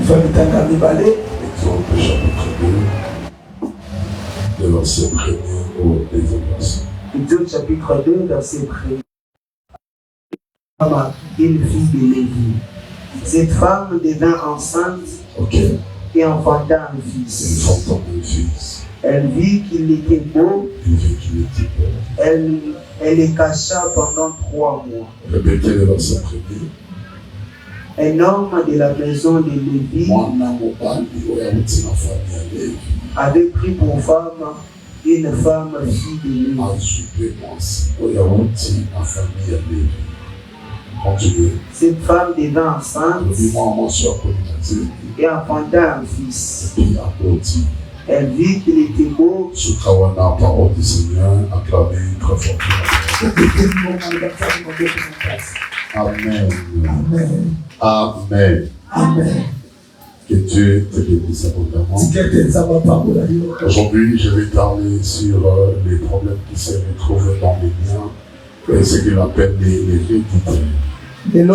chapitre 2, de verset 1er au deuxième verset. Exode chapitre 2, verset 1. Une fille de Lévi. Cette femme devint enceinte et enfanta un fils. Elle vit qu'il était beau. Elle le cacha pendant 3 mois. Répétez le verset 1er. Un homme de la maison de Lévi avait pris pour femme une femme fille de Lévi. Cette femme devint enceinte et enfanta un fils. Elle vit qu'il était beau. Parole du Seigneur, acclamez très fortement. Amen. Amen. Amen. Amen. Que Dieu te bénisse abondamment. Aujourd'hui, je vais parler sur les problèmes qui se retrouvent dans les liens et ce qu'il appelle les héréditaires. Il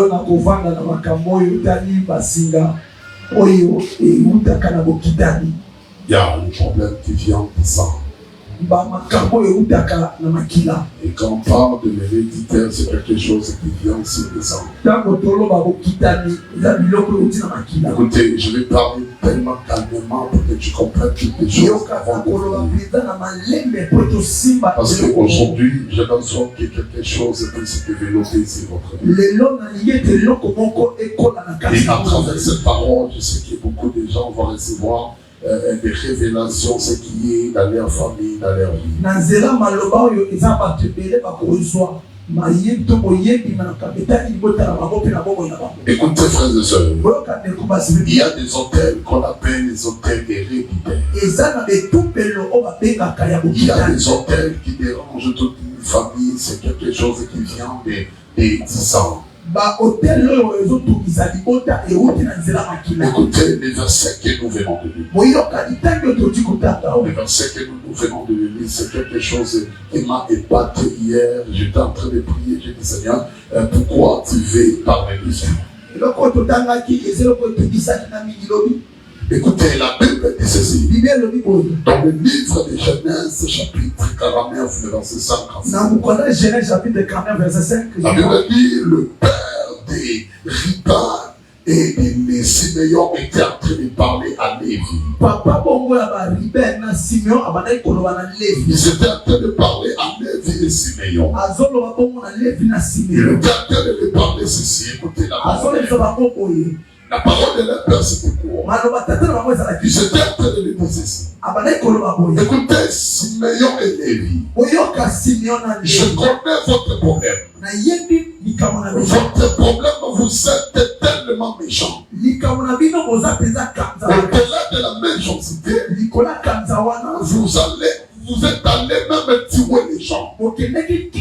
y a le problème qui vient du sang. Et quand on parle de l'héréditaire, c'est quelque chose qui vient sur le sang. Écoutez, je vais parler tellement calmement pour que tu comprennes toutes les choses. Parce qu'aujourd'hui, j'ai besoin que quelque chose puisse développer sur votre vie. Et à travers cette parole, je sais que beaucoup de gens vont recevoir des révélations, ce qui est dans leur famille, dans leur vie. Écoutez, frères et sœurs, il y a des hôtels qu'on appelle les hôtels héréditaires. Il y a des hôtels qui dérangent toute une famille, c'est quelque chose qui vient des 10 ans. Écoutez les versets que nous venons de lire. Les versets que nous venons de lire, c'est quelque chose qui m'a épaté hier. J'étais en train de prier, j'ai dit Seigneur, pourquoi tu veux parler de ça? Écoutez, la Bible dit ceci. Dans le livre de Genèse, chapitre 49, verset 5. La Bible dit le père des Riba et de Siméon était en train de parler à Lévi. Ils étaient en train de parler à Lévi et Siméon. Il était en train de parler ceci. Écoutez la parole. La parole de leur père, c'était quoi? Ils étaient en train de lui dire ceci. Écoutez, Siméon et Lévi. Je connais votre problème. Votre problème, vous êtes tellement méchant. Au-delà de la méchanceté, vous êtes allé même tuer les gens. Vous avez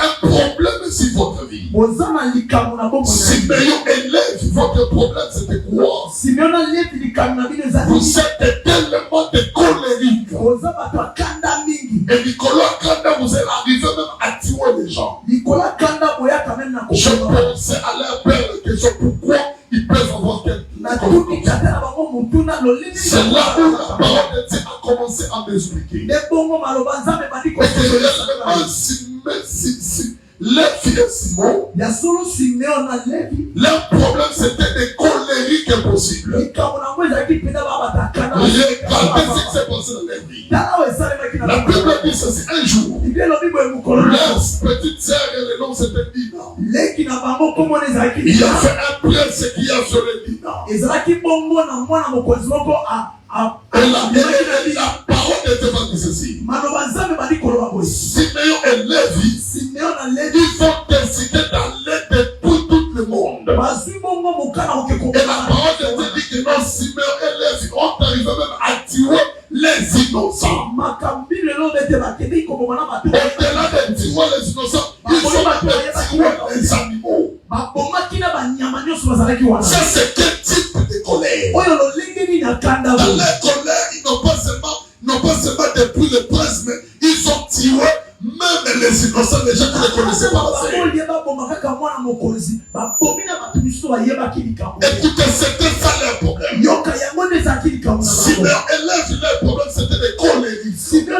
un problème sur votre vie. Siméon et Lévi, votre problème c'était quoi? Vous êtes tellement de colériques. Et Nicolas Kanda, vous êtes arrivé même à tuer les gens. Je pensais à leur père la question pourquoi ils peuvent avoir quelque chose. C'est là où la parole de Dieu a commencé à m'expliquer. Lévi et Simon, leur problème c'était des colériques impossibles. Regardez ce qui s'est passé dans leur vie. La Bible dit ceci, un jour, leur petite sœur et le nom c'était Dina. Il a fait un prince qui a violé Dina. Et la parole de Dieu va dire ceci. Siméon et Lévi, ils vont décider d'aller détruire tout le monde. Et la parole de Dieu dit que non, Siméon et Lévi ont arrivé même à tuer les innocents. Au-delà de tuer les innocents, ils ont tué les animaux. Ça c'est quel type de colère? Dans leur colère, ils n'ont pas seulement détruit les princes, mais ils ont tué même les innocents, les gens qui ne connaissaient pas la série. Écoutez, c'était ça Simeon élève, le problème c'était des choléristes. C'était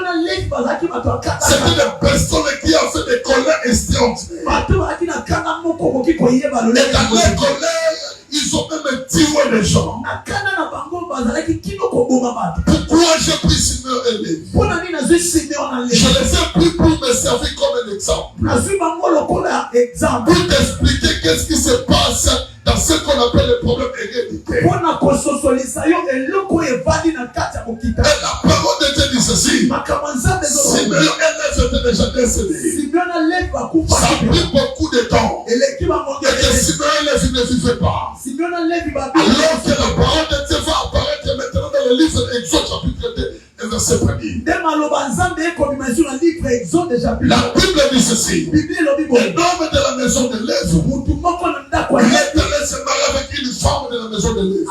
des personnes qui ont fait des colères extinctes. Et dans les colères, ils ont même tué les gens. Pourquoi j'ai pris Simeon et Lévi? Je les ai pris pour me servir comme un exemple. Pour t'expliquer qu'est-ce qui se passe dans ce qu'on appelle le problème héréditaire. Et la parole de Dieu dit ceci. Simeon élève était déjà décédé. Ça a pris beaucoup de temps. Et que Simeon élève ne vivait pas. Alors que la parole de Dieu va apparaître maintenant dans le livre d'Exode chapitre 2 et verset 1er. La Bible dit ceci. L'homme de la maison de Lévi se marie avec une femme de la maison de Lévi.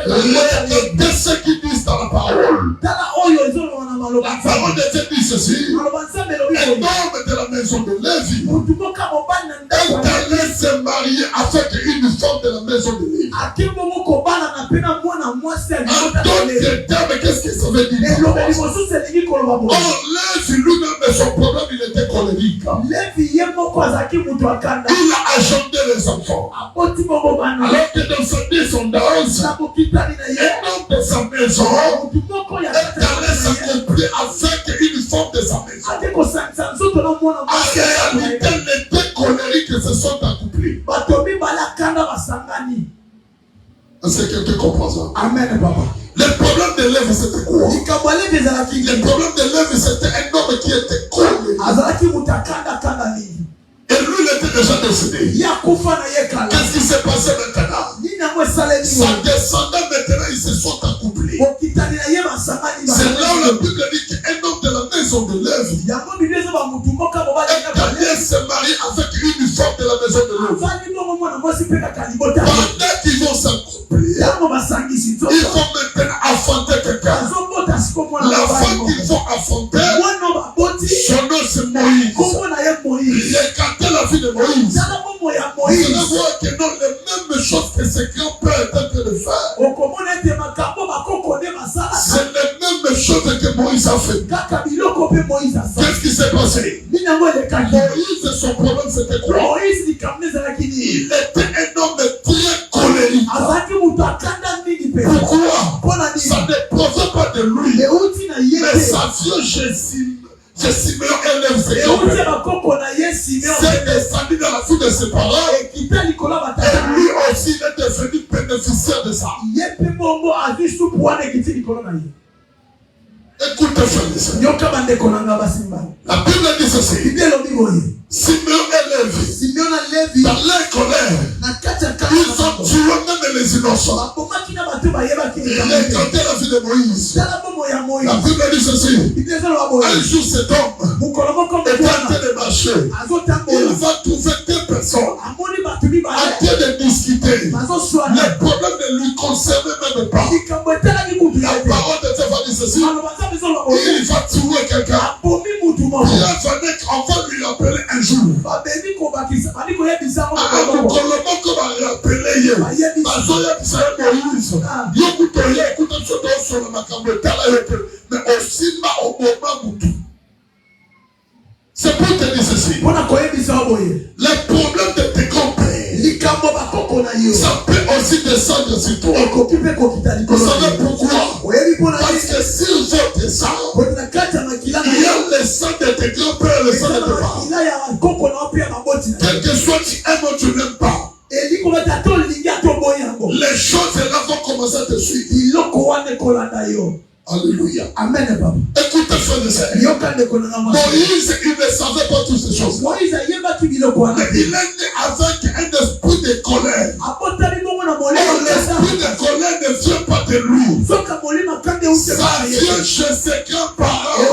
Regardez ce qu'ils disent dans la parole. La parole de Dieu dit ceci. L'homme de la maison de Lévi est allé se marier avec une femme de la maison de Lévi. En d'autres termes, qu'est-ce que ça veut dire? Or, Lévi lui-même, son problème, il était colérique. Il a acheté les enfants. Alors que dans sa descendance, un homme de sa maison est allé s'accomplir avec une femme de sa maison. En réalité, les deux colériques se sont accouplés. Est-ce que quelqu'un comprend ça? Amen, papa. Le problème de Lévi, c'était quoi? Le problème de Lévi, c'était un homme qui était colérique. Et lui, il était déjà décédé. Qu'est-ce qui s'est passé maintenant? Sa descendant maintenant, ils se sont accouplés. C'est là où la Bible dit qu'un homme de la maison de Lévi est allé se marier avec une femme de la maison de Lévi. Pendant qu'ils vont s'accoupler, ils vont maintenant affronter quelqu'un. La femme qu'ils vont affronter, son nom c'est Moïse. Regardez la vie de Moïse. Vous allez voir que non, les mêmes choses que ses grands-pères étaient en train de faire. C'est les mêmes choses que Moïse a fait. Qu'est-ce qui s'est passé? Moïse, son problème c'était quoi? Il était un homme très colérique. Pourquoi? Ça ne provenait pas de lui, mais ça vient chez Simeon élève ses grands-pères. C'est descendu dans la foule de ses parents. Et lui aussi il est devenu bénéficiaire de ça. Écoutez, frères et sœurs. La Bible dit ceci. Simeon et Lévi, dans leur colère, ils ont tué même les innocents. Regardez la vie de Moïse. La Bible dit ceci. Un jour, cet homme est en train de marcher. Il va trouver deux personnes en train de discuter. Les problèmes ne lui concernent même pas. La parole de Dieu va dire ceci. Il va tuer quelqu'un. On va lui rappeler un jour. C'est pour te dire ceci. Le problème de tes grands-pères, ça peut aussi descendre sur toi. Vous savez pourquoi? Parce que s'ils ont des sangs, il y a le sang de tes grands-pères et le sang de tes parents. Quel que soit tu aimes ou tu n'aimes pas, les choses là vont commencer à te suivre. Alléluia. Amen. Écoutez, frères et sœurs. Moïse, il ne savait pas toutes ces choses. Mais il est né avec un esprit de colère. L'esprit de colère ne vient pas de lui. Ça vient chez ses grands-parents.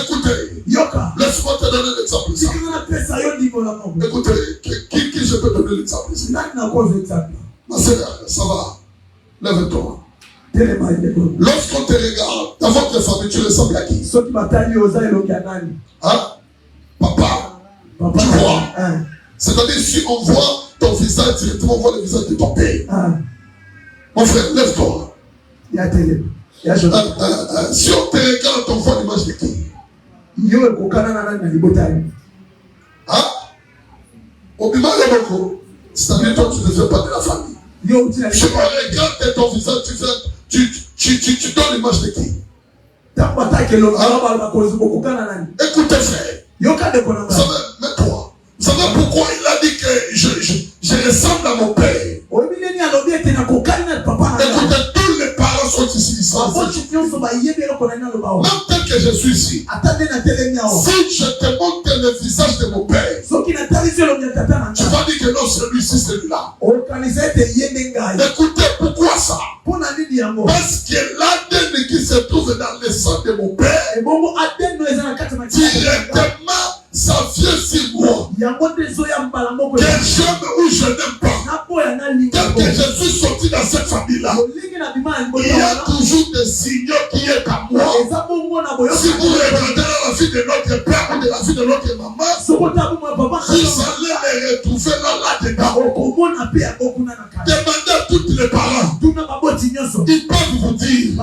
Écoutez, laisse-moi te donner l'exemple. Écoutez, qui je peux donner l'exemple ici? Ma sœur, ça va. Lève-toi. Lorsqu'on te regarde dans votre famille, tu ressembles à qui? Hein? Papa. Tu vois? C'est-à-dire, si on voit ton visage directement, on voit le visage de ton père. Mon frère, lève-toi. Si on te regarde, on voit l'image de qui? Hein? Au bima yoboko, c'est-à-dire toi tu ne fais pas de la famille. Je me regarde ton visage, tu donnes l'image de qui? Écoutez frère, vous savez, mais toi, vous savez pourquoi il a dit que je ressemble à mon père? Écoutez, tous les parents sont ici. Même tel que je suis ici. Si je te montre le visage de mon père, tu vas dire que non, celui-ci, celui-là. Écoutez, pourquoi ça? Parce que l'ADN qui se trouve dans le sang de mon père, directement, ça vient sur moi. Que j'aime ou je n'aime pas. Tel que je suis sorti dans cette famille-là, il y a toujours des signaux qui est à moi. Si vous regardez dans la vie de notre père ou de la vie de notre maman, vous allez les retrouver là-dedans. Demandez à tous les parents. Ils peuvent vous dire. Il y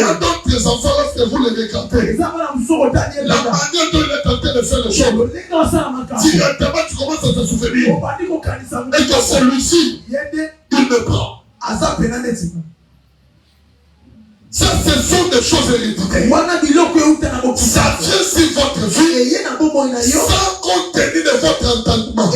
a d'autres enfants lorsque vous les regardez. La manière dont il est en train de faire les choses. Directement tu commences à te souvenir. Et que celui-ci, il me prend. Ça, ce sont des choses héréditaires. Ça vient sur votre vie sans compte tenu de votre entendement.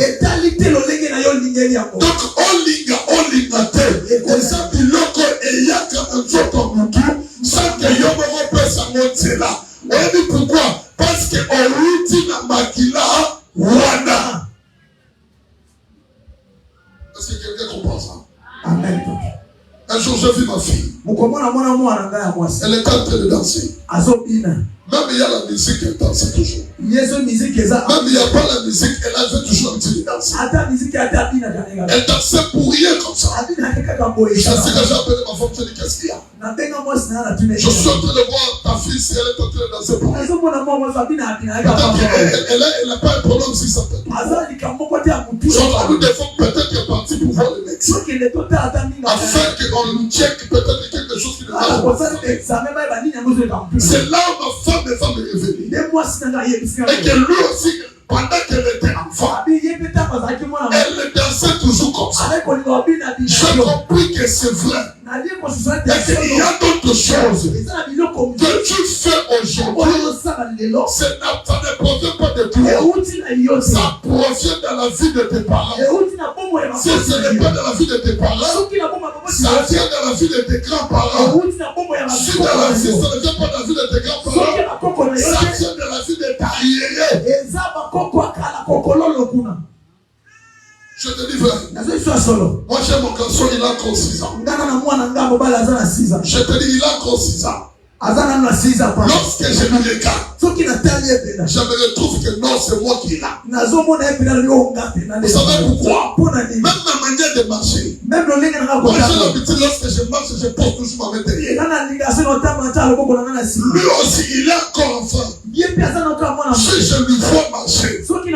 Donc, on lingate. Et ça, biloko et yaka un autre mutu, sans que yomo pèse à monter là. On dit pourquoi? Parce que on dit na makila wana. Est-ce que quelqu'un comprend ça? Amen. Un jour, j'ai vu ma fille. Elle est en train de danser. Même il y a la musique, elle danse toujours. Même il n'y a pas la musique, elle avait toujours envie de danser. Elle dansait pour rien comme ça. Je sais que j'ai appelé ma femme, je dis qu'est-ce qu'il y a? Je suis en train de voir ta fille si elle est en train de danser pour rien. Elle n'a pas un problème si ça peut. Nous devons peut-être partir pour voir le médecin. Afin qu'on nous check peut-être quelque chose qui ne va pas. C'est là où ma femme va me révéler. Et que lui aussi, pendant qu'elle était enfant, elle dansait toujours comme ça. J'ai compris que c'est vrai. Et qu'il y a d'autres choses que tu fais aujourd'hui. Ça ne provient pas de toi. Ça provient de la vie de tes parents. Si ce n'est pas de la vie de tes parents, ça vient de la vie de tes grands-parents. Si dans la vie, ça ne vient pas de la vie de tes grands-parents, ça vient de la vie de ta arriérée. Je te dis vrai. Moi j'ai mon garçon, il a encore 6 ans. Je te dis, il a encore 6 ans. Lorsque je lui regarde, je me retrouve que non, c'est moi qui est là. Vous savez pourquoi? Même ma manière de marcher. Moi j'ai l'habitude, lorsque je marche, je pose toujours ma main derrière. Lui aussi, il est encore enfant. Si je lui vois marcher, il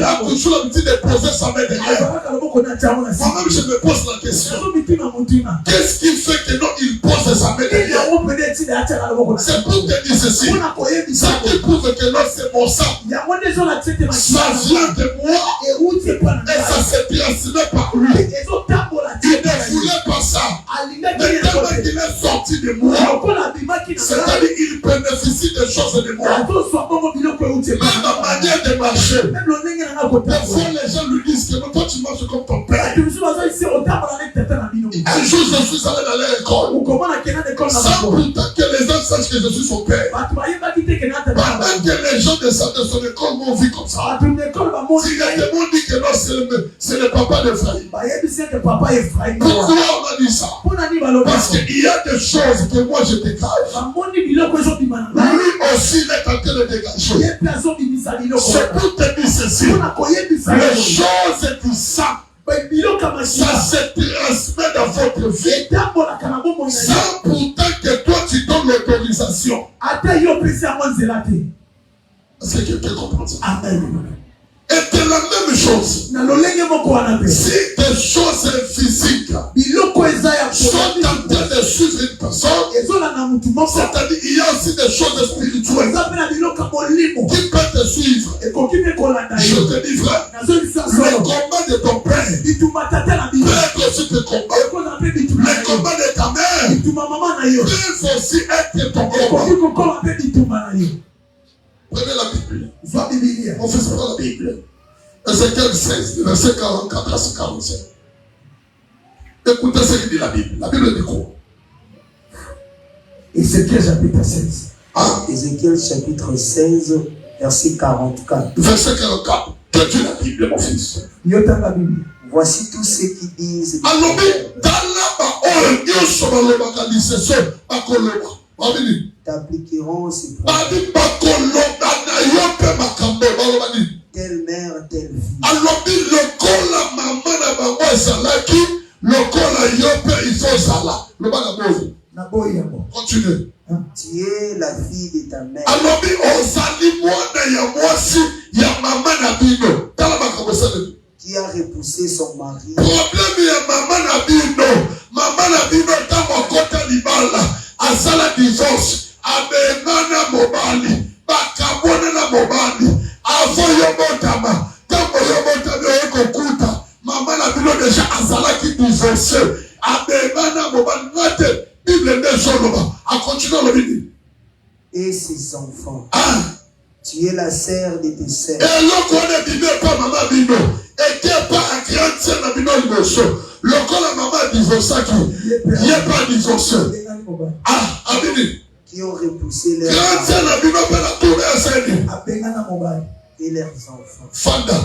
a toujours l'habitude de poser sa main derrière. Moi-même, je me pose la question. Qu'est-ce qui fait que non, il pose sa main derrière? C'est pour te dire ceci. Ça te prouve que non, c'est mon sang. Ça vient de moi et ça s'est transmis par lui. Il ne voulait pas ça. Mais tellement qu'il est sorti de moi, c'est-à-dire qu'il bénéficie des choses de moi. Même ma manière de marcher. Parfois les gens lui disent que toi tu marches comme ton père. Un jour je suis allé dans l'école. Sans pourtant que les gens sachent que je suis son père. Pendant que les gens de son école m'ont vu comme ça. Directement dit que non, c'est le papa d'Ephraïm. Pourquoi on a dit ça? Parce qu'il y a des choses que moi je dégage. Lui aussi il est en train de dégager. C'est pour te dire ceci. Les choses du sang, ça se transmet dans votre vie sans pourtant que toi tu donnes l'autorisation. Est-ce que quelqu'un comprend ça? Amen. Et c'est la même chose. Si des choses physiques sont C'est-à-dire il y a aussi des choses spirituelles qui peuvent te suivre. Je te dis frère, le combat de ton père peut être aussi ton combat. Le combat de ta mère peut aussi être ton combat. Prenez la Bible. On fait ça dans la Bible. Ézéchiel 16, verset 44 à 45. Écoutez ce que dit la Bible. La Bible dit quoi? Ézéchiel chapitre 16. Ézéchiel chapitre 16, verset 44. Verset 44. Que dit la Bible, mon fils? Voici tous ceux qui disent. T'appliqueront ces paroles. Telle mère, telle fille. Continue. Tu es la fille de ta mère. Qui a repoussé son mari. Et ses enfants. Tu es la sœur de tes sœurs. Qui ont repoussé leurs et leurs enfants. Fanda,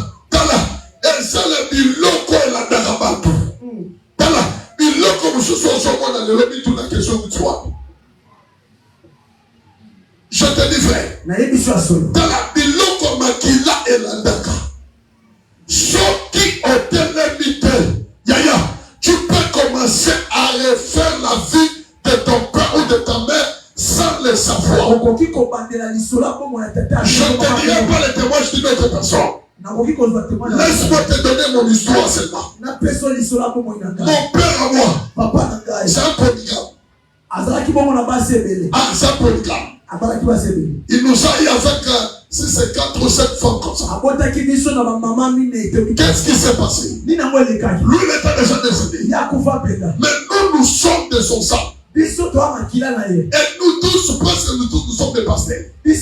je te dis frère, dans la biloko makila elandaka, soki otelemite, yaya, tu peux commencer à refaire la vie de ton père ou de ta mère sans le savoir. Je te dirai pas le témoignage d'une autre personne. Laisse-moi te donner mon histoire seulement. Mon père à moi, c'est un polygame. C'est un polygame. Il nous a eu avec 4 ou 7 femmes comme ça. Qu'est-ce qui s'est passé? Lui, il était déjà décédé. Mais nous sommes de son sang. Et nous tous, presque nous tous, nous sommes des pasteurs. Je te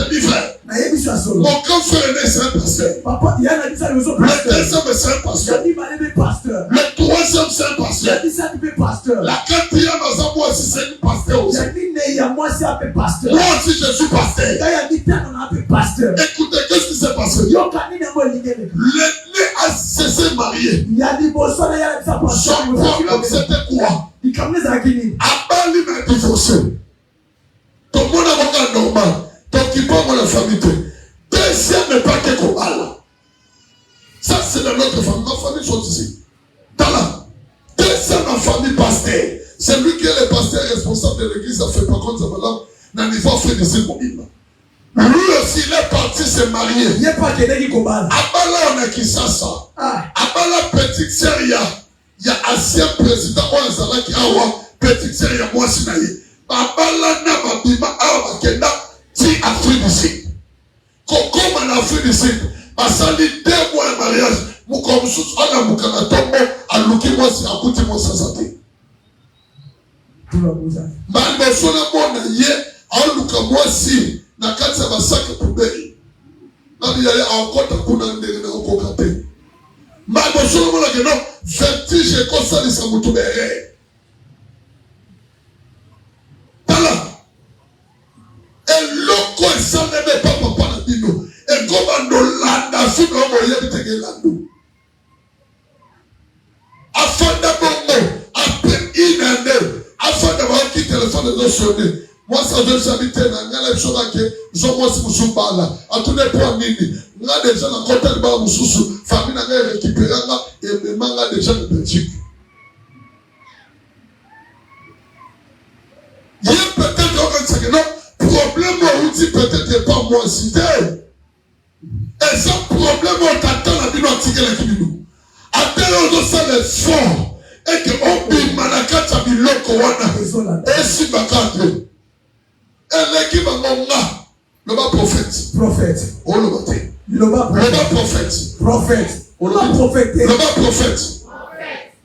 dis frère, mon grand frère aîné c'est un pasteur. Le deuxième c'est un pasteur. Le troisième c'est un pasteur. La quatrième moi aussi c'est une pasteur aussi. Moi aussi je suis pasteur. Écoutez, qu'est-ce qui s'est passé? L'aîné a cessé de marier. Son problème c'était quoi? Abali m'a divorcé. Ton monde a normal. Ton qui parle de la famille. Deuxième n'est pas que Kobala. Ça c'est dans notre famille. Ma famille sont ici. Dans la deuxième, ma famille pasteur. C'est lui qui est le pasteur responsable de l'église. Ça fait pas contre ça. Dans le niveau fait des mobile. Lui aussi il est parti se marier. Abala on a qui ça. Abala petite sœur il y a ancien président Oazala qui a petite sœur il y a moi sinaï. Babala na mabima awa bakenda ti Afrique du Sud. Koko en Afrique du Sud. Basali 2 mois de mariage. Mukomsus ona mukana tombo aluki moi si akuti moi sasate. Manda sona mona ye aluka moi si na kati ya basaka poubelle. Nani yale akota kuna ndenge na okokate. Manda sona mona que non vertige kosalisa mutu bere. Tala. Eloko esaleme papa na bino. Et comment nous landa sous nos moyens de te lando. Afin d'abord, après une année, afin d'avoir qui téléphone de sonner. Moi, ça veut s'habiter dans la chose que je vois si vous là. À tous les points, il y a déjà un côté de bar, famille n'a récupéré et me manga déjà de Belgique. Il y a peut-être un problème où dit peut-être pas moi cité. Et ce problème, on t'attend à dire la Kibino. À tel on doit faire l'effort. Et que on dit manakata biloko wana. Et si bakate. Elle qui va monga. Le bas prophète. Prophète. Oh le bâté. Le bas prophète. Prophète. Le bas prophète. Le bas prophète.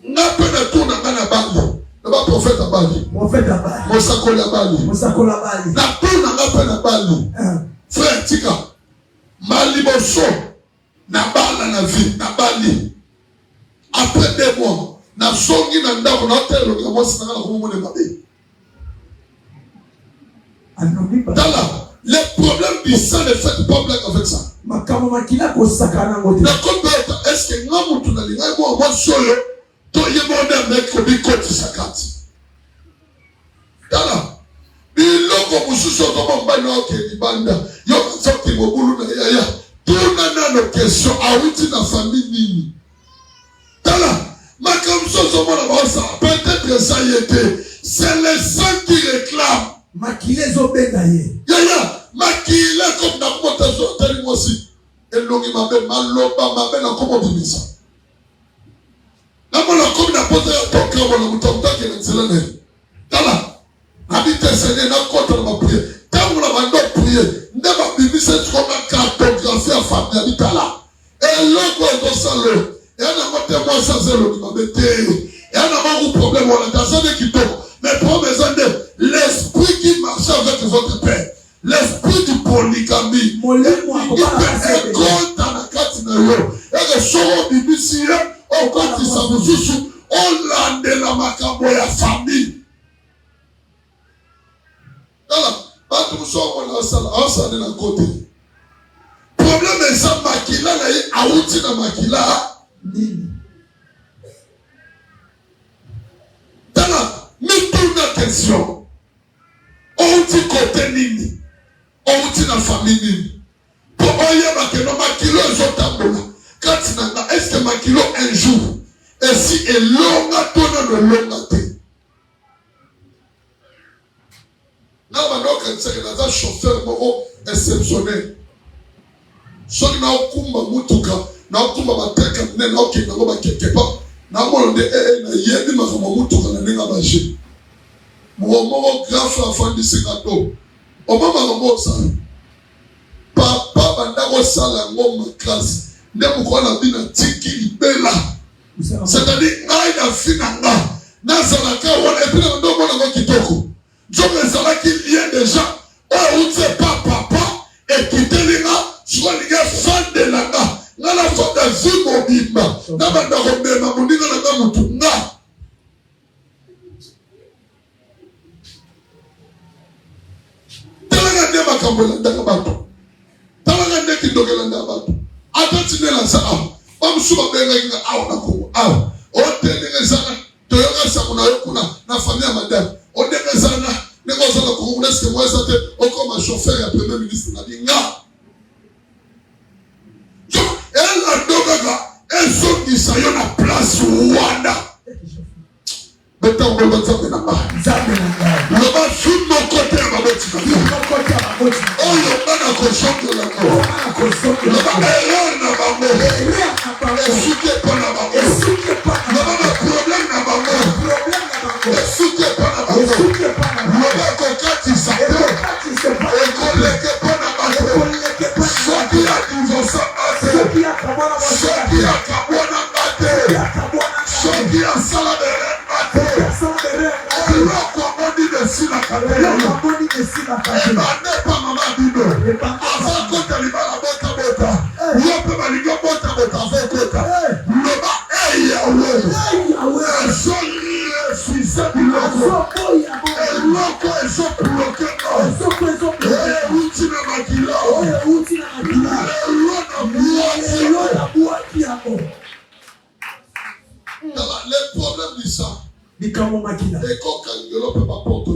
N'a pas de tour dans la balle. Le bas prophète à Bali. Prophète à Bali. Mosakoli à Bali. Mosakoli à Bali. N'a pas de Bali. Frère Tika. Maliboso. Na bala na vie. Na Bali. Après 2 mois. Na songi na ndako na hotel. Le gamo c'est na comme on est mabé. Dala. Les problèmes du sang ne fait pas blague avec ça. Makamo makila ko sakana ngote. Na kombeta est-ce que ngamu tunalinga moi solo. To yemona mec ko bi koti sakati. Dala. Biloko mususu to mbano ke libanda. Yo tsoti mobulu na yaya. Tuna nano question awiti na famille nini. Dala. Makamso zomona basa. Peut-être ça y était. C'est le sang qui réclame. Makile zo bendaye. Yaya. Makile comme na kota zo tali mosi. Elongi mabe maloba mabe na komo bimisa. Namona comme na pose ya toka mona mutamta ke na tselane. Tala. Habite sene na kota na prier. Tango na bando prier. Ndeba bimisa tsoma cartographie ya famille habitala. Eloko do salo. Yana mote mo sa zelo ni mabete. Yana mangu problème wala tazane kitoko. Mais promesons de l'esprit qui marche avec votre père. L'esprit du polygamie. Il peut être dans la carte de l'eau. Et le soro bibisi, on compte ça vous on l'a de la macabo ya famille. Voilà. Pas tout ça, on a ça de la côté. Problème est ça, makila, là, il a outil dans makila. Voilà. Mais tourne attention. On dit côté nini. On dit dans la famille nini. Pour oyer que nos makilo zotambola. Quand est-ce que makilo un jour et si est longa tourne le longa te. Là maintenant quand c'est que dans un chauffeur moro exceptionnel. Soit na okumba mutuka na okumba bateka nene okinga ngo bakeke pa na molonde na yebi makamo mutuka na ninga baje. Mwomo grafe afandisi ngato. Omama ngomosa. Papa bandako sala ngoma classe. Ndemo kona bina tiki ibela. C'est-à-dire ngai na finanga. Na salaka wala epina ndo mona ngo kitoko. Jobe salaki lien déjà. Oh unse papa et kitelinga soit liga fan de langa. Na la fota zimo bimba. Na bandako mema mundinga na mutunga. Talanga kambola ndaka bato. Talanga ndeki dogela ndaka bato. Atati nela sa Bamsuba benga inga aw na ko. Aw. O tenenge sana. Toyoga sa kuna yokuna na famille madame. O tenenge sana. Nego sana ko kuna ske mwesa te o comme chauffeur ya premier ministre na dinga. Jo elle dogaga elle qui sayo na place Rwanda. Beta on va ça na ba. Le ba sur mon côté à ma boutique. Oh le ba na ko choque la ko. Le ba erreur na ba mo. Expliquez pas na ba mo. Le ba na problème na ba mo. Expliquez pas na ba mo. Le ba ko kati sa pe. E ko leke pas na ba mo. Soki a divorce ate. Soki a kabona ate. Soki a salade. Le problème du sang. Et quand Kangelo peut m'apporter.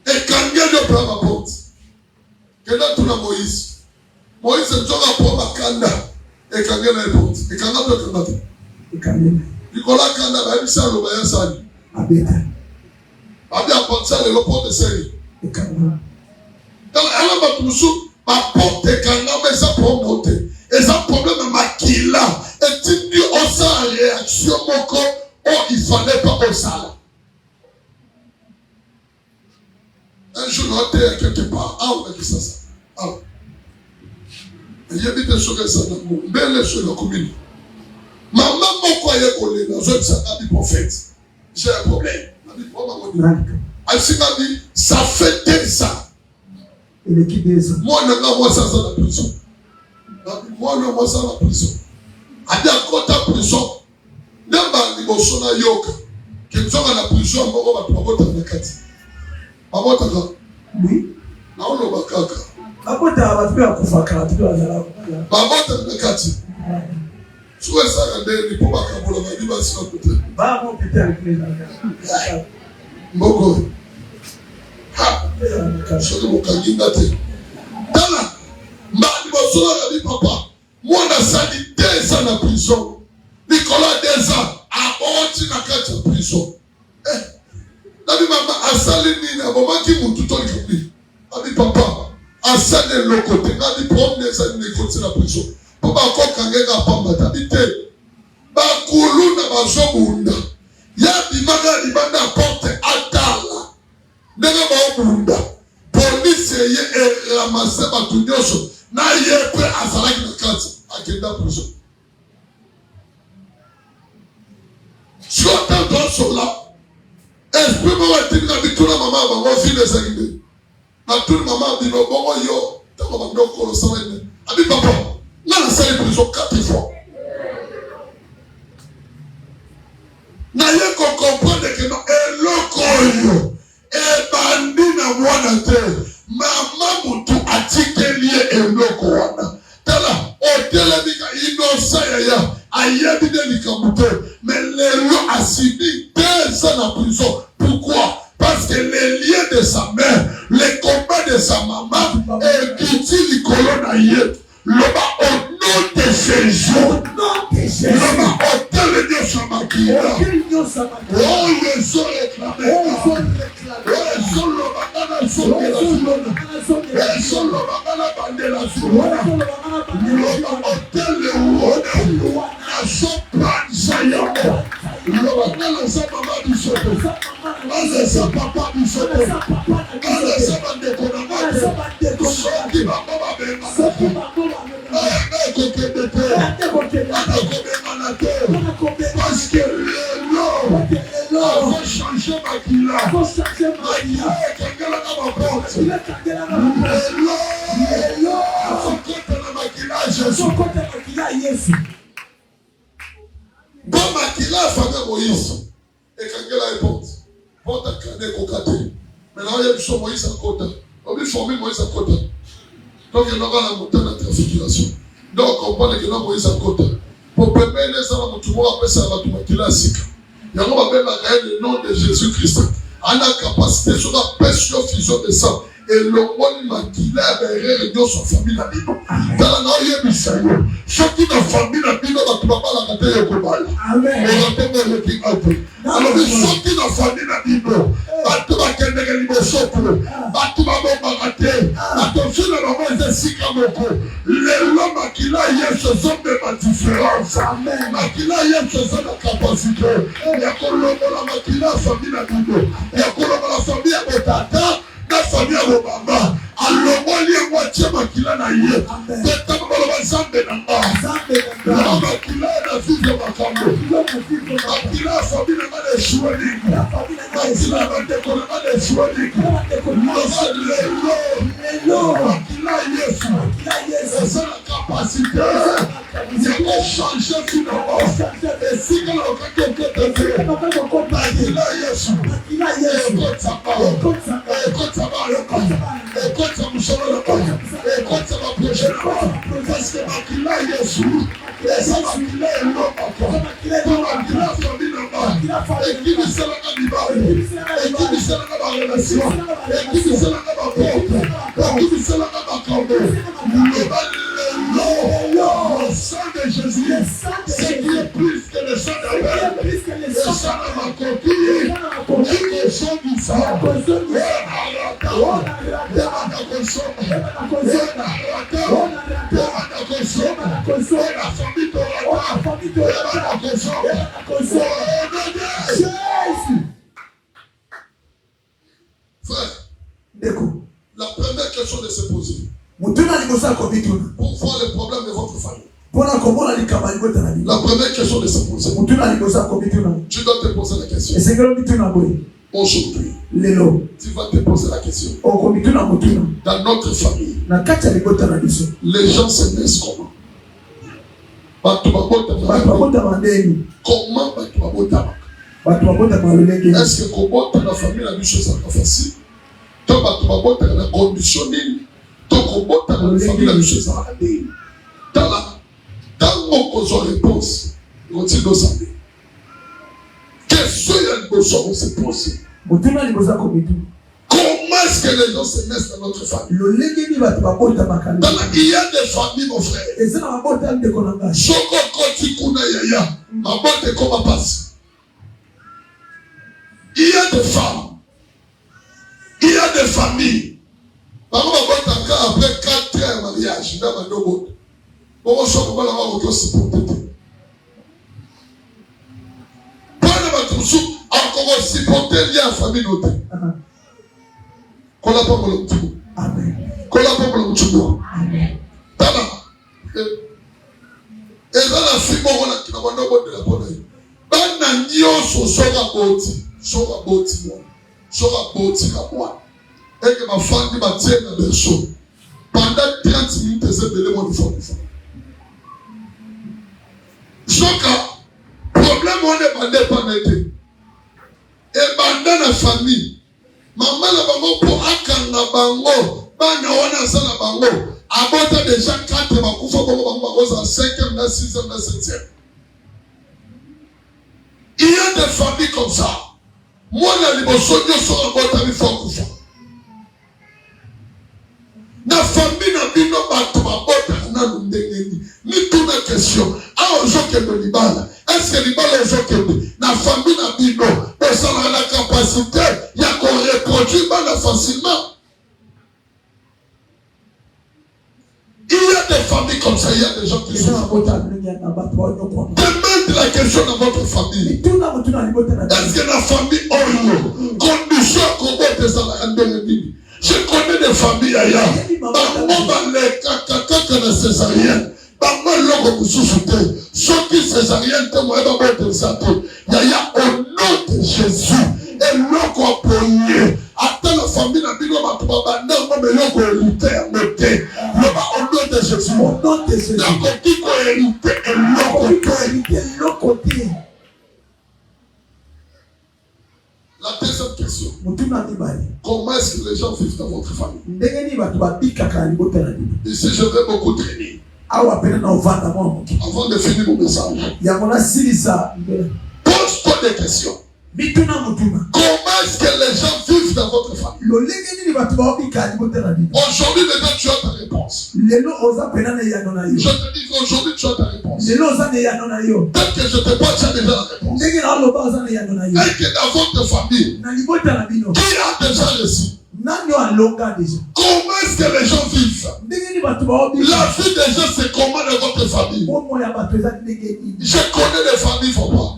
Et Kangelo peut m'apporter. Que là tout la Moïse. Moïse est toujours pour ma kanda. Et Kangelo est porte. Et Kangelo peut m'apporter. Et Kangelo. Nicolas Kanda va émisser à l'Obayan Sani. Abeta. Abia apporter à l'Opor de série. Et Kangelo. Donc elle va tout sous. Apporter Kangelo mais ça pour monter. Et ça problème est maquilla. Et tu dis on s'en moko, oh, il fallait pas au salaire. Un jour, on était quelque part. Ah, on a dit ça. Ah. Il y a des choses que ça n'a pas. Belle chose, la commune. Maman, mon croyait qu'on est dans un prophète. J'ai un problème. Elle m'a dit, ça fait des ans. Moi, ça, c'est la prison. Moi, ça, la prison. Elle dit, à côté de la prison, n'importe qui na yoka. Qui sont dans la prison, on va te faire kati. Oui. Na on va kaka. Abota va te faire kufaka, tu vas là. Babota na kati. Souvent ça rendait les pauvres kabola va vivre sur côté. Ba mon péter avec les gens. Mboko. Ha. Solo mokaginga te. Tala. Mali bosona ka di papa. Moi na sali 2 ans na prison. Nicolas 2 ans a oti na kati prison. Nabi mama asali nini abomaki mutu to likubi. Abi papa asali lokote nabi promne sa ni kote na prison. Papa ko kangeka pamba tabite. Ba kulu na bazobunda. Ya bimaga libanda porte atala. Nega ba bunda. Police ye ramase batu nyoso na ye pe asalaki na kati akenda prison. Soit dans sur là. Esprit maman dit na bituna mama ba mo fi les angé. Na tout maman dit no bongo yo, ta mama ndo ko so ene. Abi papa, na la salle prison 4 fois. Na ye ko comprendre que no eloko yo. E bandi na mwana te. Mama mutu atikelie eloko wana. Tala otele bika inosa ya ayebi de likamute. Mais les lois a subi 2 ans en prison. Pourquoi? Parce que les liens de sa mère, les combats de sa maman, et Kiti Likolonaye, l'homme au nom de Jésus, l'homme au tel de sa maquille, oh, les ont réclamé, oh, les ont le bagana sauvé la soulone, les ont le bagana bandé la soulone, l'homme au tel de Rouane, la soprane Sayamo, le bagana sa maman du soto, allez sa papa du soto, allez sa bande de Konamate, soki maman bema, parce que l'eau changer ma kila. Bon makila famille Moïse et kangela est porte porte à canet kokate mais là il y a du Moïse à côté on lui former Moïse à côté donc il y a la montagne de transfiguration donc on parle que Moïse à côté pour permettre les hommes tout le monde après ça va tout makila sika il y a le nom de Jésus-Christ a la capacité sur la pression fusion de sang et le monde makila derrière Dieu sa famille la Bible dans la Bible ceux qui dans famille la Bible va tout pas la cater au global amen on va tomber le qui alors ceux qui dans famille la Bible va tout va kende ke liboso va tout va bombarder attention la maman est si comme le l'homme makila yesu sont de ma différence amen makila yesu sont la capacité il y a kolombo la makila famille la Bible il y a kolombo la famille à Botata la famille à Obama alors moi les moitié makila na ye peut-être que le zambe na ma la makila na fille de makambo makila famille na les chouani makila na décorer les chouani le makila yesu c'est la capacité il y a changer finalement et si que l'on peut makila yesu écoute sa parole écoute sa parole écoute sa mouchon écoute sa prochaine parce que makila yesu et ça makila est l'homme encore makila famille là-bas et qui me sera à l'ibari et qui me sera à la relation et qui me sera à la porte et qui me sera à la cambo le sang de Jésus c'est qui est plus que le sang d'Abel le sang de ma coquille et le sang du sang la famille de Frère, la première question de se poser pour voir le problème de votre famille. La première question de se poser, tu dois te poser la question. Aujourd'hui, tu vas te poser la question. Dans notre famille, les gens se naissent comment? Comment est-ce que comment la famille a des choses faciles? Tu as la condition la famille a des choses à dire. Dans mon réponse, on dit nos amis. Qu'est-ce qu'il y a de besoin de se poser? Comment est-ce que les gens se naissent dans notre famille? Il y a des familles, mon frère. Il y a des femmes. Il y a des familles. Après 4 ans de mariage, encore supporter lié à famille noté. Qu'on l'a pas pour le tout. Amen. Qu'on l'a pas pour le tout. Amen. Tana. Et là la fille on a qui n'a pas de la bonne. Bana nyoso sora boti moi. Et que ma femme m'a tient dans le show. Pendant 30 minutes c'est belé mon fond. Soka problème on est pas été. Et dans la famille, maman la bango pour akanga bango, bana wana sana bango, abota déjà 4 makufa bango bango en 5e, 6e, 7e. Il y a des familles comme ça. Moi la libosonyo sera bota mi fokufa. Na famille na bino bato babota na ndengeni. Ni toute la question. Ah ojoke no libala. Est-ce que libala ojoke na famille na bino ça a la capacité il y a qu'on reproduit facilement. Il y a des familles comme ça, il y a des gens qui sont demande la question dans votre famille. Est-ce que la famille a condition qu'on va te salaire? Je connais des familles ailleurs. Les césariennes. Ceux qui césariennes, il y a au nom de Jésus. Et l'eau appuyé. Attends la famille n'a pas de papa. Non, mais l'eau hérité. Au nom de Jésus. Au nom de Jésus. La deuxième question. Comment est-ce que les gens vivent dans votre famille? Ici, je vais beaucoup traîner. Avant de finir mon message, pose-toi des questions. Comment est-ce que les gens vivent dans votre famille? Aujourd'hui, tu as ta réponse. Je te dis qu'aujourd'hui, tu as ta réponse. Peut-être que je te vois, tu as déjà la réponse. Et que dans votre famille, qui a déjà reçu? Comment est-ce que les gens vivent? La vie des gens, c'est comment dans votre famille? Je connais les familles, faut pas.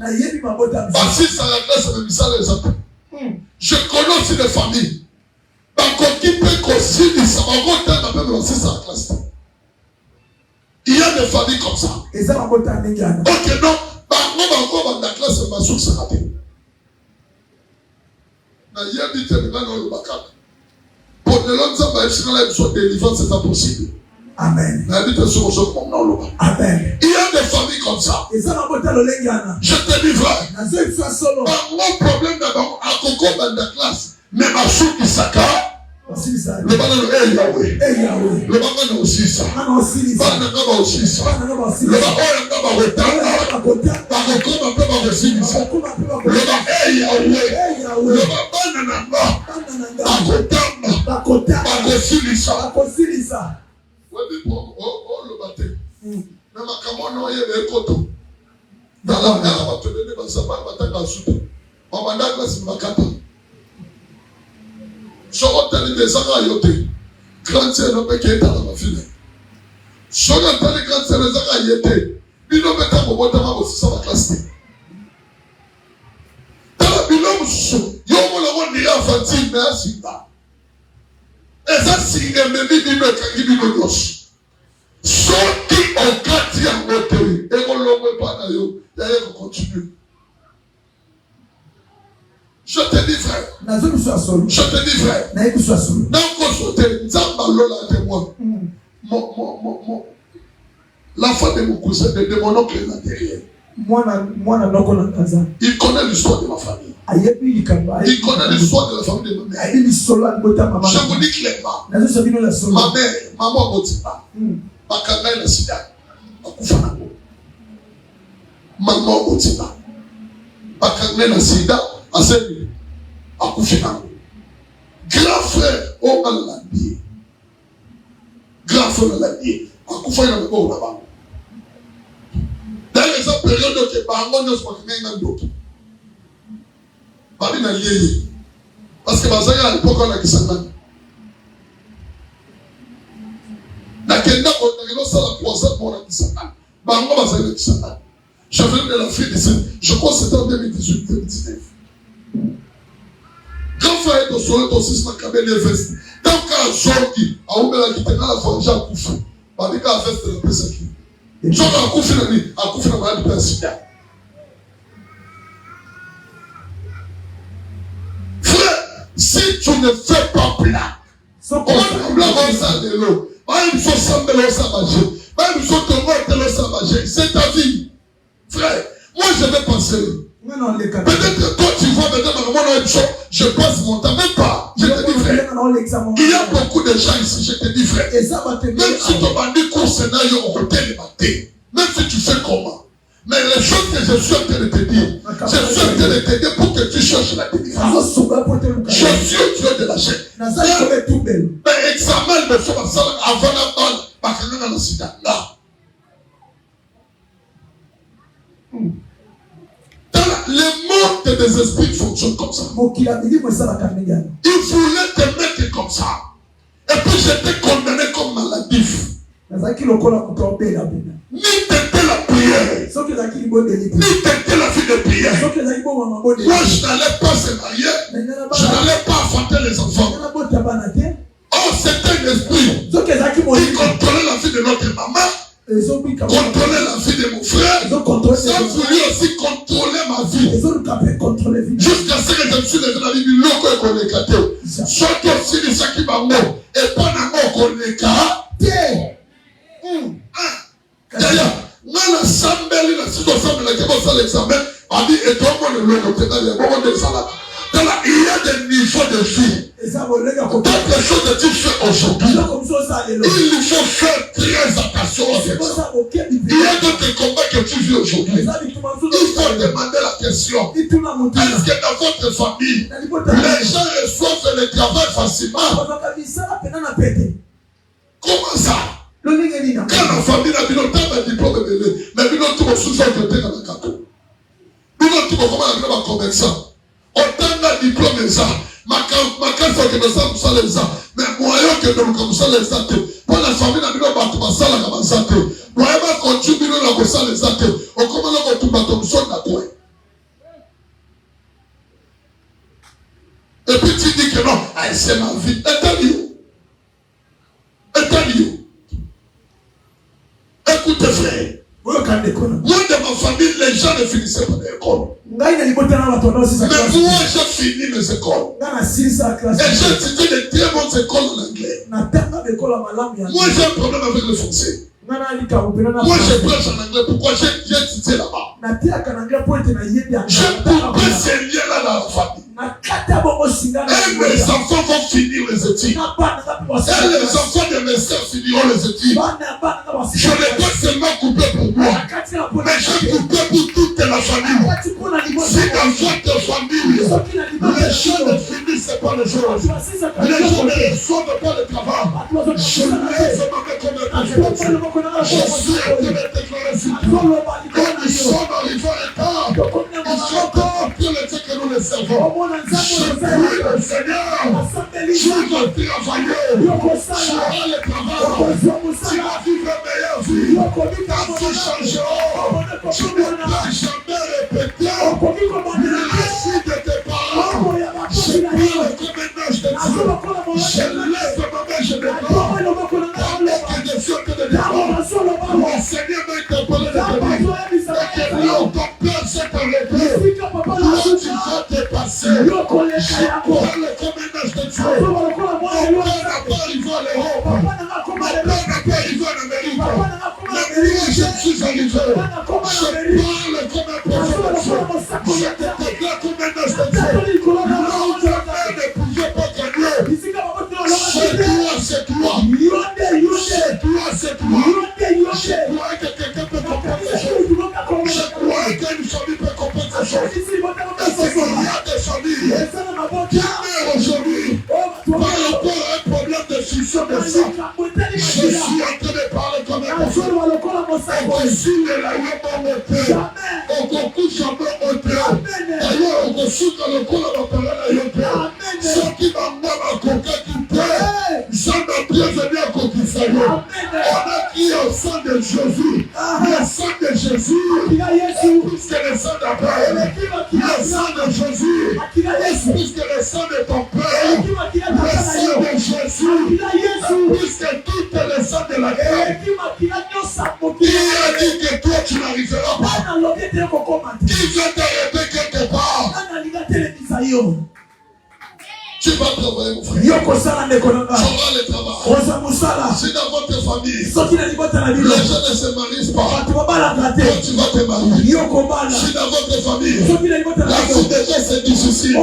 Si ça reste le message les autres. Je connais aussi les familles. Il y a des familles comme ça. Ok, non. La classe de ma source est ratée. Pour le long de délivrance, c'est impossible. Amen. Amen. Il y a des familles comme ça. Je te dis vrai. Mon problème d'abord, à Coco dans la classe, mais ma source qui s'accorde. Le banano est Yahweh. Le banano aussi ça. Le banano aussi ça. Le banano aussi ça. Le Bino meta mobotama aussi ça va classer. Dans la bilan sou, yo mo la woni ya fati na singa. Eza singa me bino ka bino dos. Sorti en quartier en hôtel et on l'envoie pas na yo, d'ailleurs on continue. Je te dis frère. Je te dis frère. Donc on saute, Zamba Lola témoin. L'enfant de mon cousin, de mon oncle est là derrière. Il connaît l'histoire de ma famille. Il connaît l'histoire de la famille de ma mère. Je vous dis clairement. Ma mère, maman Botiba, Bakanga et la Sida, Akufanako. Maman Botiba, Bakanga et la Sida, Asemi, Akufanako. Grand frère, on a l'allié. Grand frère, on a l'allié. Akufanako, là-bas. Dans les autres périodes que Bango ne soit pas d'autres. Pas bien lié. Parce que Bazaya à l'époque on a qui s'en va. Na kenda on a réussi à la croisade pour la qui s'en va. Bango Bazaya qui s'en va. Je venais de l'Afrique du Sud. Je crois que c'était en 2018-2019. Quand frère est au soleil aussi sur ma cabine de veste. Tant qu'à Zorgi, à Oumela qui tenait la forge à Koufou. Babika a veste de la presse qui. Je vais à Koufou na malade de Sida. Frère, si tu ne fais pas plat, comment tu vas ça de l'eau? Il faut s'en mêler ça manger. Il faut te mettre ça manger. C'est ta vie. Frère, moi je vais passer. Peut-être que toi tu vois maintenant, je passe mon temps, même pas. Je te dis frère, il y a beaucoup de gens ici, je te dis frère. Même si tu m'as dit qu'on scénario au hôtel le matin, même si tu fais comment. Mais les choses que je suis en train de te dire, je suis en train de te dire pour que tu cherches la délivrance. Je suis au Dieu de la chair. Mais examen de ce avant la balle, parce que nous avons sida là. Le monde des esprits fonctionne comme ça. Il voulait te mettre comme ça. Et puis j'étais condamné comme maladif. Ni t'étais la prière. Ni t'étais la fille de prière. Moi je n'allais pas se marier. Je n'allais pas affronter les enfants. Oh, c'était un esprit. Il contrôlait la vie de notre maman. Contrôler la vie de mon frère. Ça voulait aussi contrôler ma vie. Jusqu'à ce que je me suis levé dans la vie, l'eau qu'on est éclaté. Soit aussi les sacs qui m'ont et pas d'amour qu'on est éclaté. D'ailleurs, moi la sambelle, la situation de laquelle on fait l'examen, on dit et toi, moi le l'eau, c'est dans les moments de salade. Il y a des niveaux de vie. Quelque chose que tu fais aujourd'hui, il faut faire très attention avec ça. Il y a d'autres combats que tu vis aujourd'hui. Il faut demander la question. Est-ce que dans votre famille, les gens reçoivent le travail facilement? Comment ça? Quand la famille a dit un diplôme, mais nous avons sous-fait dans la cadeau. Nous avons un commerçant. Autant de diplômes, ça. Ma carte que nous sommes ça les ça. Mais moyen que nous comme ça les ça. Pour la famille, nous avons pas ça la comme ça. Moyen que continue nous comme ça les ça. On comment nous avons tout battre nous sommes d'accord. Et puis tu dis que non, c'est ma vie. Écoutez frère. Moi de ma famille, les gens ne finissaient pas l'école. Mais moi j'ai fini mes écoles. Et j'ai étudié des très bonnes écoles en anglais. Moi j'ai un problème avec le français. Moi je prêche en anglais. Pourquoi j'ai étudié là-bas? Je pouvais ces liens-là dans la famille. Et mes enfants vont finir les études. Et les enfants de mes soeurs finiront les études. Je n'ai pas seulement coupé pour moi, mais j'ai coupé pour toute la famille. Si dans votre famille, les gens ne finissent pas les choses, les gens ne reçoivent pas le travail, je lève ma main comme un prophète. Je suis en train de déclarer sur toi. Quand nous sommes arrivés à l'état, il faut comprendre le Dieu que nous les servons. Je prie le Seigneur. Tu vas travailler. Tu auras le travail. Tu vas vivre meilleure vie. Jésus, ta vie changeront. Tu ne peux jamais répéter la suite de tes parents. Je prends le commandement de Dieu. Je lève ma main, je déclare. Que des cieux, que des déclare. Mon Seigneur m'a interpellé de venir. Et que là où ton père s'est arrêté, là tu vas te passer. Je prends le commandement de Dieu. Mon père n'a pas arrivé à l'Europe. Mon père n'a pas arrivé en Amérique. Mais moi, je suis arrivé. Je prends le commandement de Dieu. Je te déclare commandement de Dieu. Là où ta mère ne pouvait pas gagner. C'est toi. Je crois que quelqu'un peut comprendre ces choses. Je crois qu'une famille peut comprendre ces choses. Parce qu'il y a des familles qui meurent aujourd'hui par rapport à un problème de succession de sang. Je suis en train de parler comme un enfant. On décide de la loi on concourt jamais au théâtre. D'ailleurs, on consulte le coup de la parole à l'autre. Ceux qui m'envoient ma coquette qui paie, ils sont bienvenus à conquisser. On a crié au sang de Jésus. Le sang de Jésus est plus que le sang d'Abraham. Le sang de Jésus est plus que le sang de ton père. Le sang de Jésus est plus que tout le sang de la terre. Qui a dit que toi tu n'arriveras pas? Qui vient t'arrêter quelque part? Tu vas travailler, mon frère. Tu auras le travail. Si dans votre famille, les gens ne se marient pas, toi tu vas te marier. Si dans votre famille, la fidélité c'est difficile,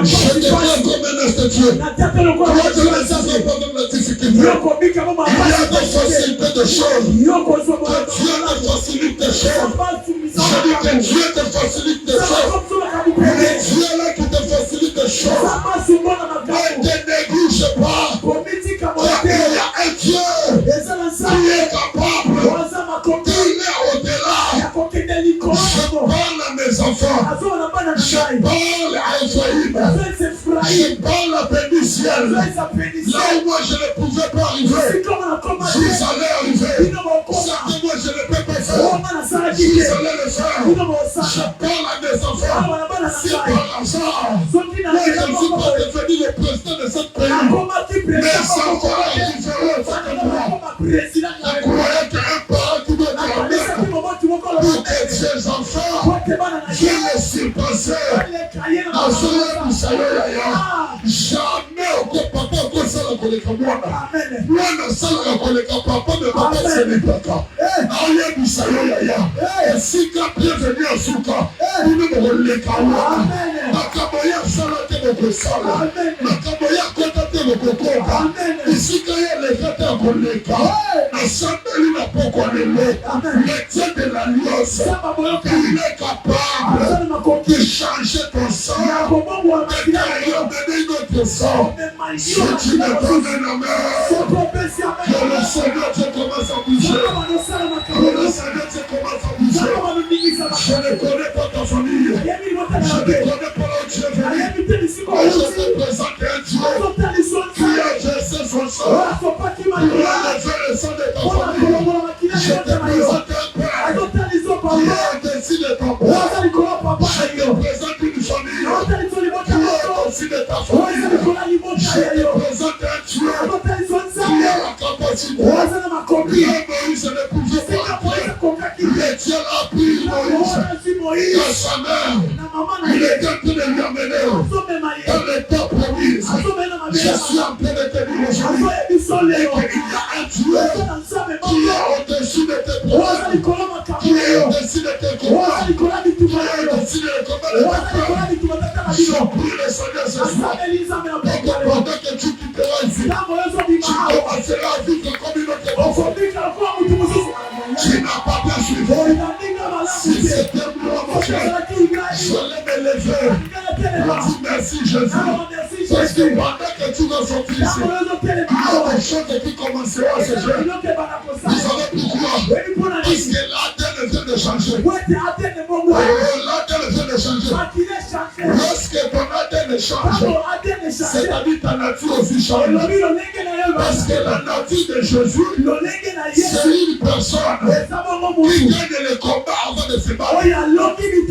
je te prends comme un homme de Dieu. Toi tu ne sais pas dans la difficulté. Il y a des facilités de choses. Que Dieu te facilite des choses. Je dis que Dieu te facilite des choses. Mais Dieu là qui te facilite des choses. Ne te néglige pas. Il y a un Dieu qui est capable d'aller au-delà. Je parle à mes enfants. Je parle à Ephraïm. Je parle à Béniciel. Là où moi je ne pouvais pas arriver, vous allez arriver. Ça que moi je ne peux pas faire, vous allez le faire. Je parle à mes enfants. Si par hasard, moi je ne suis pas devenu le président de ce pays, mes enfants sont différents de moi. Je croyais qu'un parent qui doit être pour que ses enfants viennent les surpasser. À ce jamais au papa au sala koleka mwana. Mwana sala koleka papa mais papa c'est le papa. Aye bisayo yaya. Esika bienvenue à Suka. Nous nous koleka mwana. Nakaboya sala te boko sala. Nakaboya kota te boko kota. Esika ya lekata koleka. Asambeli na poko lele. Le Dieu de l'alliance. Il est capable de changer ton sang. De donner notre sang. Si tu ne donnes la main, que le Seigneur te commence à bouger. Que le Seigneur te commence à bouger. Je ne connais pas ta famille. Je ne connais pas où tu es venu. Mais je te présente un Dieu qui a versé son sang. Qui a levé le sang de ta famille. Je te présente un Père qui a décidé de ton Père. Je te présente une famille qui a décidé de ta famille. Je te présente un Dieu qui a la capacité. Moïse ne pouvait pas appeler. Le Dieu a pris Moïse dans sa main. Il était en train de lui amener dans l'état promis. Je suis en train de te dire aujourd'hui qu'il y a un Dieu qui est au-dessus de tes problèmes, qui est au-dessus de tes combats, qui est au-dessus de tes combats. Je prie le Seigneur ce soir. Pendant que tu quitteras ici, tu commenceras à vivre comme une autre personne. Tu n'as pas bien suivi. Si c'était moi, mon frère, je l'ai levé. Je dis merci Jésus. Parce que pendant que tu vas sortir ici, il y a des choses qui commenceront à se faire. Vous savez pourquoi? Parce que l'ADN vient de changer. L'ADN vient de changer. Lorsque ton ADN ADN change, c'est-à-dire ta nature aussi change. Parce que la nature de Jésus, c'est une personne qui gagne le combat avant de se battre. La nature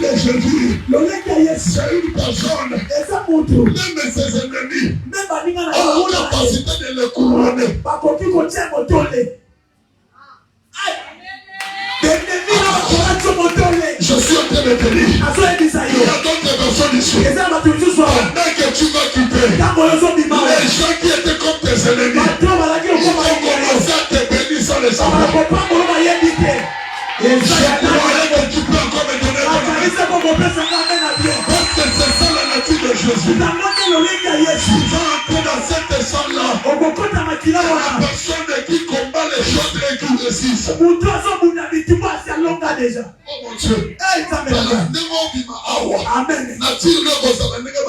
de Jésus, c'est une personne, même ses ennemis ont la capacité de le couronner. Je suis en train de te dire, il y a d'autres personnes ici. Pendant que tu vas quitter, les gens qui étaient comme tes ennemis, ils vont commencer à te bénir sans le savoir. Je croyais que tu peux encore me donner ton avis. Parce que c'est ça la nature de Jésus. Ils sont entrés dans cette salle-là. La personne qui combat les choses et qui résiste. Oh mon Dieu. Amen. Nature ne vous a pas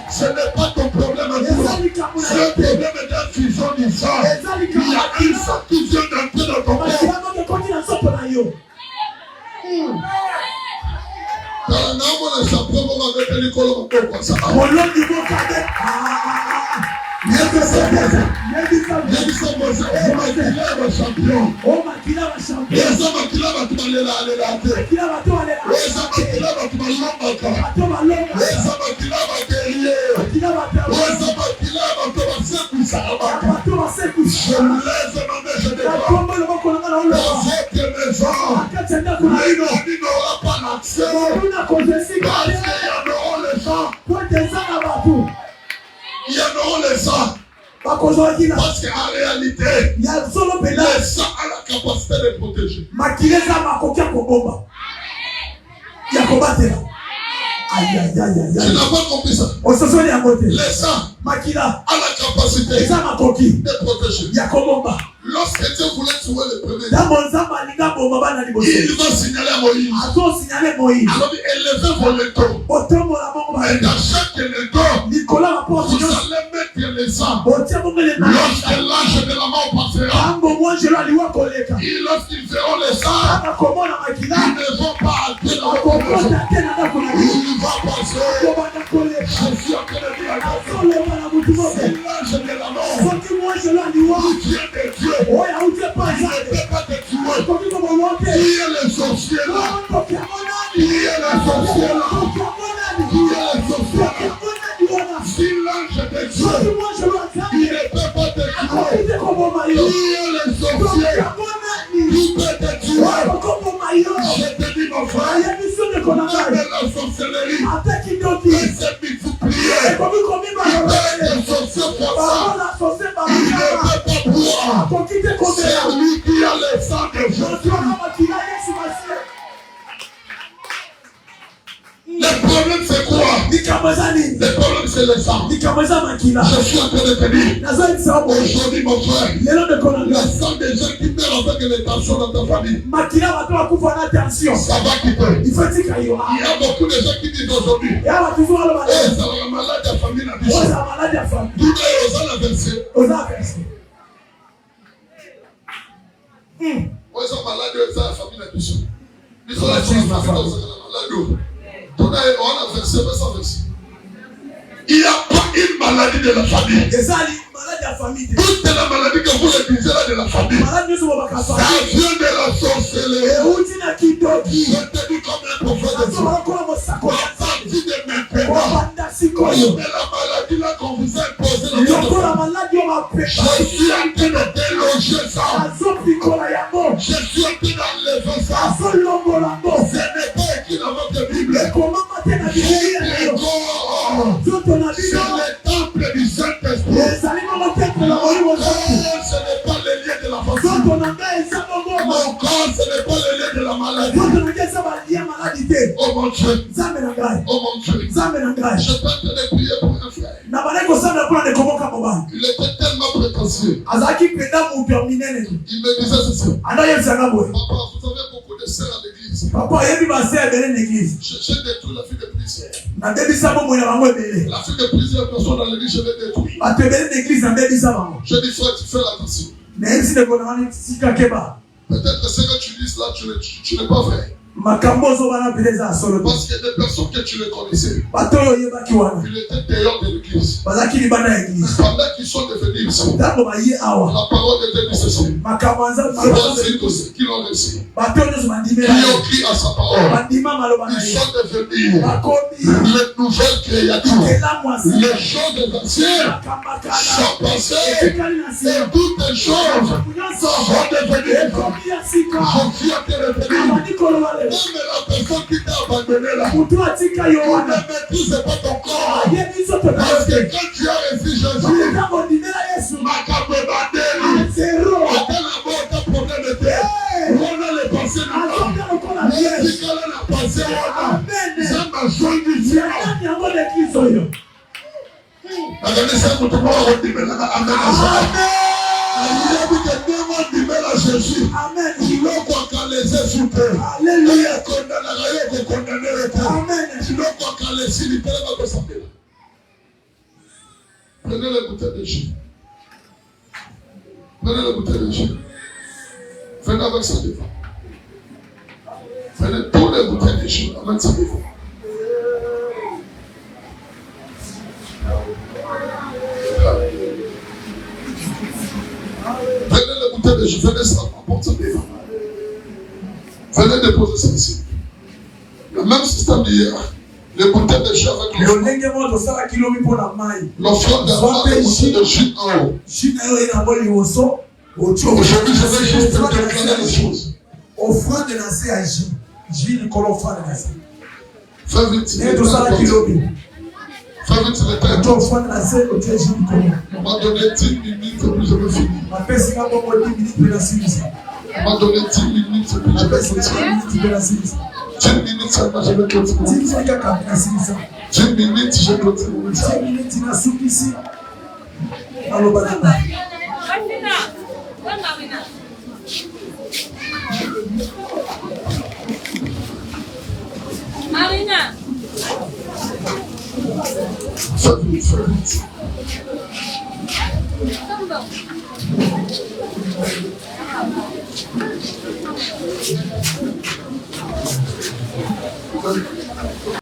ce n'est pas ton problème à toi. C'est un problème d'infusion du sang. Il y a une sang qui vient d'entrer dans ton corps. Il y en aura les sangs. Parce qu'en réalité, le sang a la capacité de protéger. Tu n'as pas compris ça. Le sang a la capacité de protéger. Lorsque Dieu voulait tuer le premier, il va signaler à Moïse. Alors il élevait vos létaux. Et dans chaque létau, vous allez mettre le sang. Lorsque l'ange de la mort passera, lorsqu'ils verront le sang, ils ne vont pas entrer dans le maison. Il va passer. Je suis en train de dire à c'est l'ange de la mort qui vient de Dieu. Il ne peut pas te tuer. Qui est le sorcier là? Qui est le sorcier là? Qui est le sorcier là? Si l'ange de Dieu, il ne peut pas te tuer. Qui est le sorcier? Qui peut te tuer? Je te dis mon frère, même la sorcellerie peut se multiplier. Le sorcier pour ça, il ne peut pas pouvoir. C'est lui qui a le sang de Jésus. Le problème c'est quoi? Le problème c'est le sang. Je suis en train de te dire, aujourd'hui mon frère, le sang des gens qui meurent avec les tensions dans ta famille, ça va quitter. Il y a beaucoup de gens qui disent aujourd'hui, ça va malade de la famille n'a pas. Tout est aux verset. Ils sont malades de la famille n'a pas. Ils sont malades. Il n'y a pas une maladie de la famille. famille. Toute la maladie que vous le disiez là de la famille, ça vient de la sorcellerie. Je te dis comme un prophète de Dieu. À partir de maintenant, mais la maladie là qu'on vous a imposée dans je suis en train de déloger ça. Je suis en train d'enlever ça. Ce n'est pas écrit dans votre Bible. C'est le temple du Saint-Esprit. Ce n'est pas le lien de la famille. Mon corps, ce n'est pas le lien de la maladie. Oh mon Dieu. Oh mon Dieu. Je peux te prier pour un frère. Il était tellement prétentieux. Il me disait ceci. Papa, vous avez beaucoup de sœurs à l'église. J'ai détruit la fille de plusieurs. La fille de plusieurs personnes dans l'église, je l'ai détruit. Je dis, frère, tu fais attention. Peut-être que ce que tu dis là, tu n'es pas vrai. Parce qu'il y a des personnes que tu les connaissais. Il était dehors de l'église. Pendant qu'ils sont devenus ici, la parole de Dieu dit ceci. Voici tous ceux qui l'ont reçu, qui ont crié à sa parole. Ils sont devenus les nouvelles créatures. Les choses anciennes sont passées et toutes les choses sont devenues. Je viens de revenir. Même la personne qui t'a abandonné là, tu ne maîtrises pas ton corps. Parce que quand tu as reçu Jésus, ma carte est bandée. Attends la mort, t'as problème de tête. On a les pensées là-bas. Si qu'elle a la pensée, ça m'a joint du ciel. Regardez ça, vous te voyez, amen. Il a dit que démon du mal à Jésus. Amen. Il a quoi qu'à laisser sous terre. Alléluia. Il a condamné le terre. Amen. Il a quoi qu'à laisser il peut pas s'appeler. Prenez le bouteille de jus. Prenez le bouteille de jus. Venez avec ça devant. Prenez tous les bouteilles de jus. Amène ça devant. Venez les bouteilles de jus, venez ça, apporte ça devant. Venez déposer ça ici. Le même système d'hier, les bouteilles de jus avec l'offrande. L'offrande d'avant, les bouteilles de jus en haut. Aujourd'hui, je vais juste te déclarer les choses. Offrande lancée à jus. Jus de offrande lancée. Fais vite. Fais vite le temps. On m'a donné 10 minutes et puis je vais finir. On m'a donné 10 minutes et puis je vais continuer. 10 minutes seulement je vais continuer. 10 minutes je continue. 10 minutes il a soupe ici. Allô banana. Marina. Fais vite.